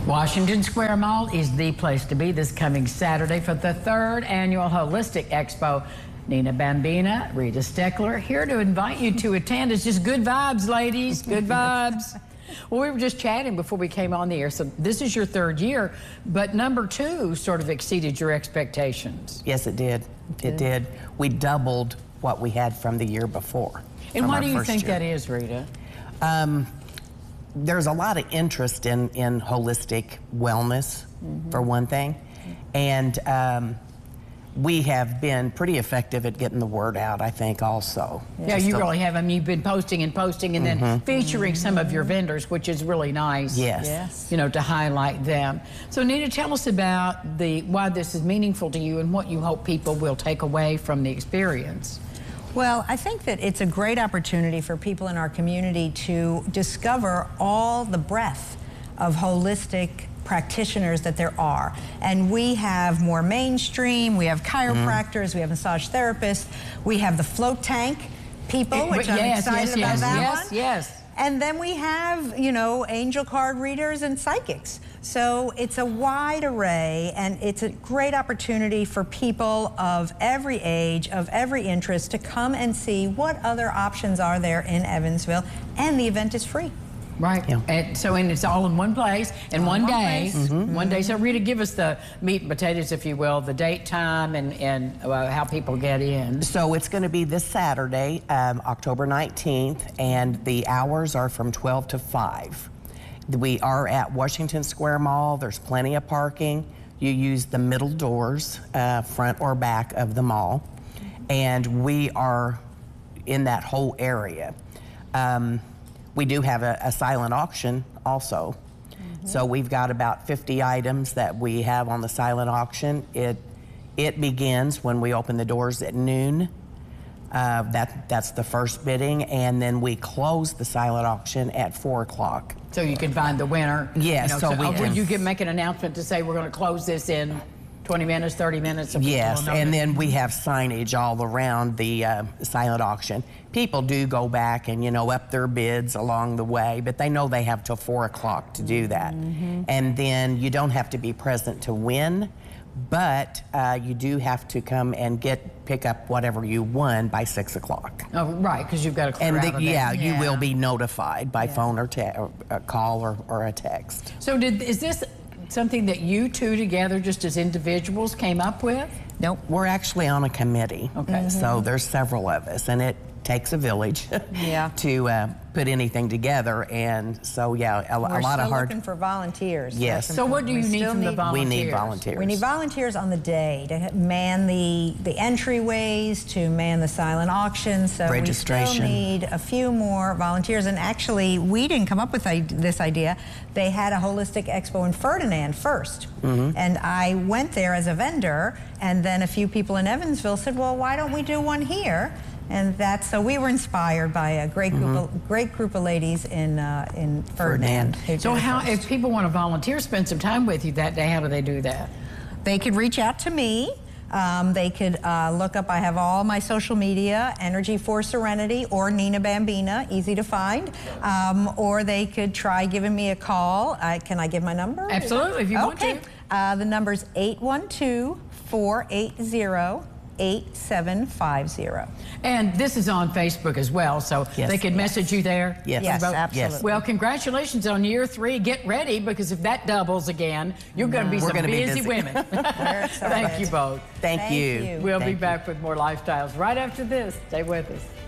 Washington Square Mall is the place to be this coming Saturday for the 3rd annual Holistic Expo. Nina Bambina, Rita Steckler, here to invite you to attend. It's just good vibes, ladies, good vibes. Well, we were just chatting before we came on the air, so this is your 3rd year, but number 2 sort of exceeded your expectations. Yes, it did. It did. We doubled what we had from the year before. And why do you think that is, Rita? There's a lot of interest in holistic wellness, for one thing, and we have been pretty effective at getting the word out, I think, also. Yeah, you really have. I mean, you've been posting and posting and then featuring some of your vendors, which is really nice. Yes. You know, to highlight them. So, Nina, tell us about why this is meaningful to you and what you hope people will take away from the experience. Well, I think that it's a great opportunity for people in our community to discover all the breadth of holistic practitioners that there are. And we have more mainstream, we have chiropractors, we have massage therapists, we have the float tank people, which I'm excited about that one. Yes. And then we have, you know, angel card readers and psychics. So it's a wide array, and it's a great opportunity for people of every age, of every interest, to come and see what other options are there in Evansville, and the event is free. Right. Yeah. And it's all in one place and one day. One day. So, Rita, give us the meat and potatoes, if you will, the date, time, and how people get in. So it's going to be this Saturday, October 19th, and the hours are from 12 to 5. We are at Washington Square Mall. There's plenty of parking. You use the middle doors, front or back of the mall, and we are in that whole area. We do have a silent auction also. So we've got about 50 items that we have on the silent auction. It begins when we open the doors at noon. That's the first bidding, and then we close the silent auction at 4 o'clock. So you can find the winner. Yes, you know, you can make an announcement to say we're going to close this in 20 minutes, 30 minutes. Yes, and then we have signage all around the silent auction. People do go back and, you know, up their bids along the way, but they know they have till 4 o'clock to do that. And then you don't have to be present to win, but you do have to come and pick up whatever you won by 6 o'clock. Oh, right, because you've got to clear out of there. You will be notified by phone or a call or a text. So is this something that you two together, just as individuals, came up with? Nope, we're actually on a committee. Okay. So there's several of us, and it takes a village to put anything together, and so a lot of hard. We're still looking for volunteers. Yes. So what do you need from the volunteers? We need volunteers. We need volunteers on the day to man the entryways, to man the silent auction. So registration. We still need a few more volunteers. And actually, we didn't come up with this idea. They had a holistic expo in Ferdinand first, and I went there as a vendor, and then a few people in Evansville said, "Well, why don't we do one here?" And so we were inspired by a great group of ladies in Ferdinand. So if people want to volunteer, spend some time with you that day, how do they do that? They could reach out to me. They could look up, I have all my social media, Energy for Serenity or Nina Bambina, easy to find. Or they could try giving me a call. Can I give my number? Absolutely, if you want to. The number's 812-480-8750. And this is on Facebook as well, so they can message you there? Yes, absolutely. Well, congratulations on year 3. Get ready, because if that doubles again, you're going to be some busy women. Thank you both. Thank you. We'll be back with more Lifestyles right after this. Stay with us.